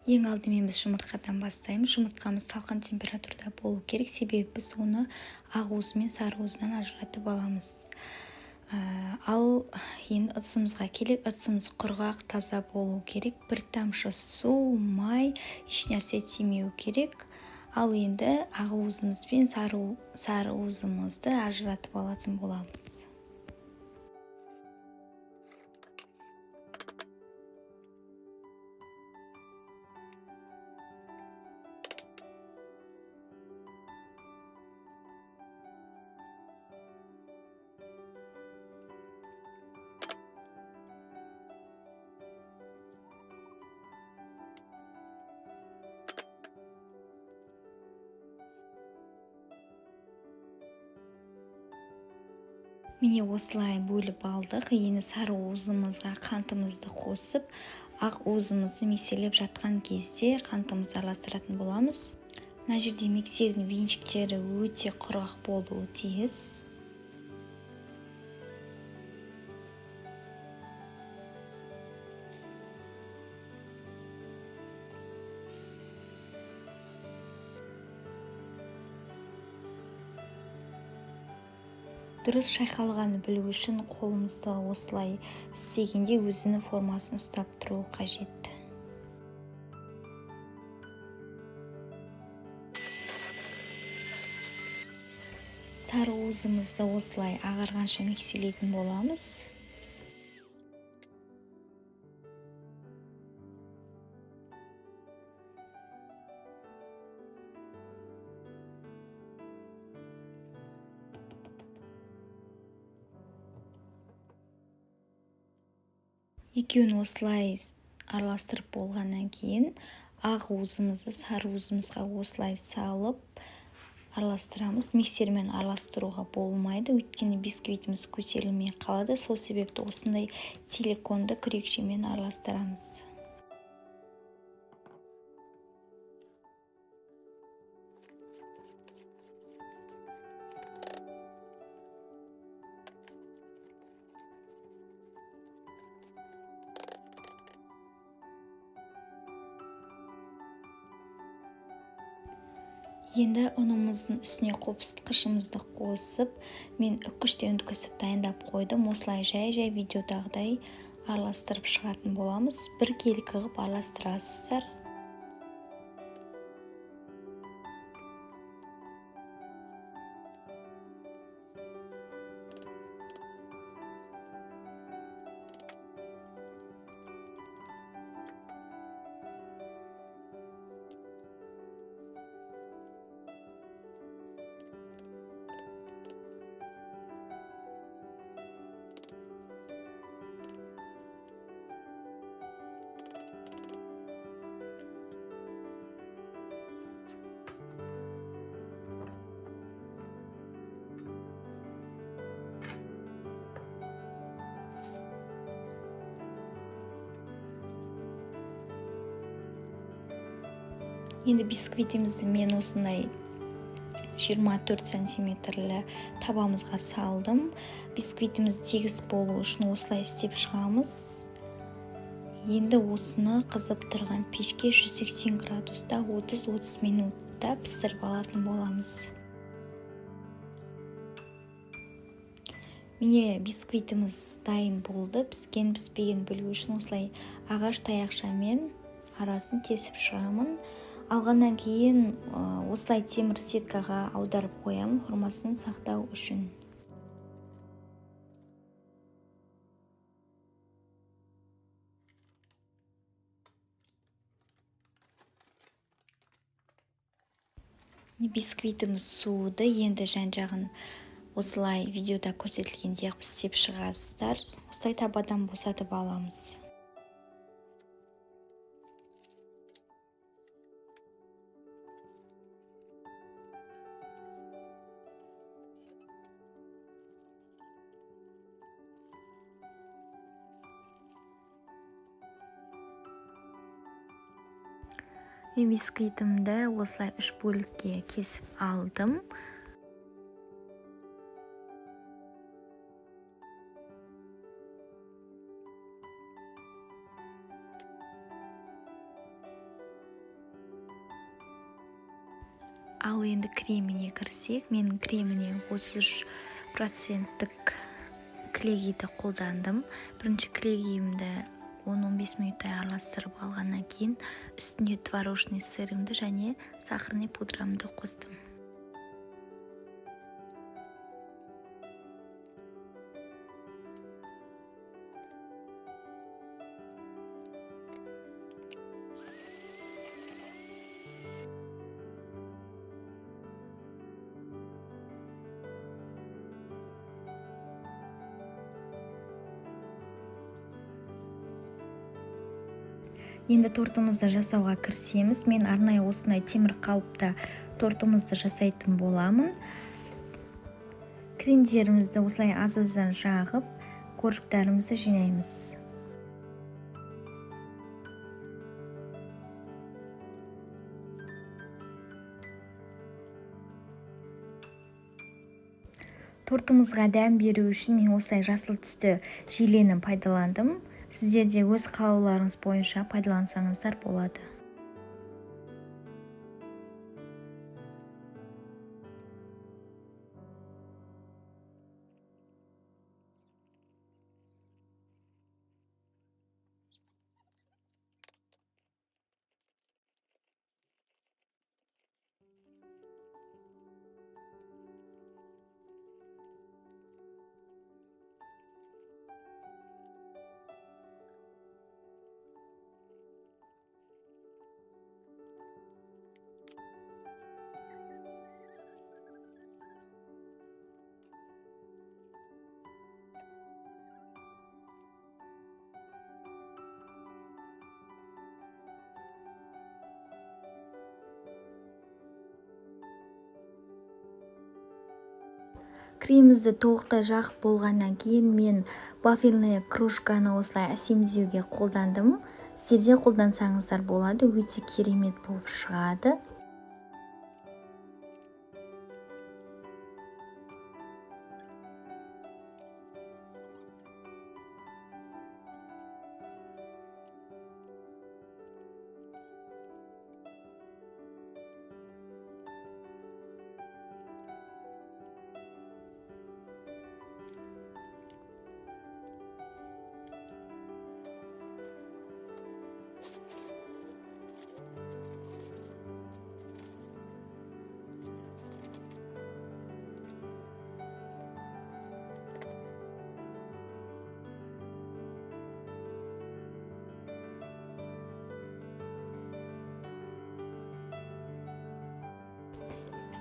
Ең алдымен біз жұмыртқадан бастаймыз. Жұмыртқамыз салқын температурада болу керек, себебі біз оны ақ уызы мен сары уызынан ажыратып аламыз. Ал енді ыдысымызға келек, ыдысымыз құрғақ, таза болу керек. Бір тамшы су, май, ешнәрсе тимеу керек. Ал енді ақ уызымыз бен сары уызымызды ажыратып алатын боламыз. Міне осылай бөліп алдық. Енді сары уызымызға қантымызды қосып, ақ уызымызды миксерлеп жатқан кезде қантымызды араластыратын боламыз. Мына жерде миксердің венчиктері өте құрғақ болуы тиіс. Дұрыс шайқалғанын білу үшін қолымызды осылай істегенде өзінің формасын ұстап тұру қажет. Сары уызымызды осылай ағарғанша миксерлейтін боламыз. Екеуін осылай араластырып болғаннан кейін ақ уызымызды сары уызымызға осылай салып араластырамыз. Миксермен араластыруға болмайды, өйткені бисквитіміз көтерілмей қалады. Сол себепті осындай силиконды күрекшемен араластырамыз. Енді ұнымыздың үстіне қопсытқышымызды қосып, мен үккіштен өткізіп дайындап қойдым. Осылай жай видеодағыдай араластырып шығатын боламыз. Бір келі қылып араластырасыздар. Енді бисквитімізді мен осындай 24 сантиметрлі табамызға салдым. Бисквитіміз тегіс болу үшін осылай істеп шығамыз. Енді осыны қызып тұрған пешке 180 градуста 30-30 минутта пісіріп алатын боламыз. Міне бисквитіміз дайын болды. Піскен піспеген білу үшін осылай ағаш таяқшамен арасын тесіп шығамын. Алғаннан кейін осылай темір сеткаға аударып қоямын, формасын сақтау үшін. Бисквитіміз суыды. Енді жан-жағын осылай видеода көрсетілгендей пістеп шығасыздар. Осылай табадан босатып аламыз. Мен бисквитімді осылай 3 бөлікке кесіп алдым. Ал енді креміне кірсек, мен креміне 33% клейгейді қолдандым. Бірінші клейгейімді 10-15 минуттай араластырып алғаннан кейін үстіне творожный сырымды және сахарный пудрамды қостым. Енді тортымызды жасауға кірісеміз. Мен арнайы осындай темір қалыпта тортымызды жасайтын боламын. Кремдерімізді осылай аз-аздан жағып, коржықтарымызды жинаймыз. Тортымызға дәм беру үшін мен осылай жасыл түсті желені пайдаландым. Сіздер де өз қалауларыңыз бойынша пайдалансаңыздар болады. Кремімізді толықтай жағып болғаннан кейін мен вафельный кружканы осылай әсемдеуге қолдандым. Сіздер қолдансаңыздар болады, өте керемет болып шығады.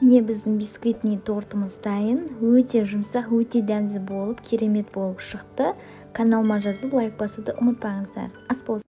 Міне біздің бисквитный тортымыз дайын. Өте жұмсақ, өте дәмді болып, керемет болып шықты. Каналыма жазылып, лайк басуды ұмытпаңыздар. Ас болсын.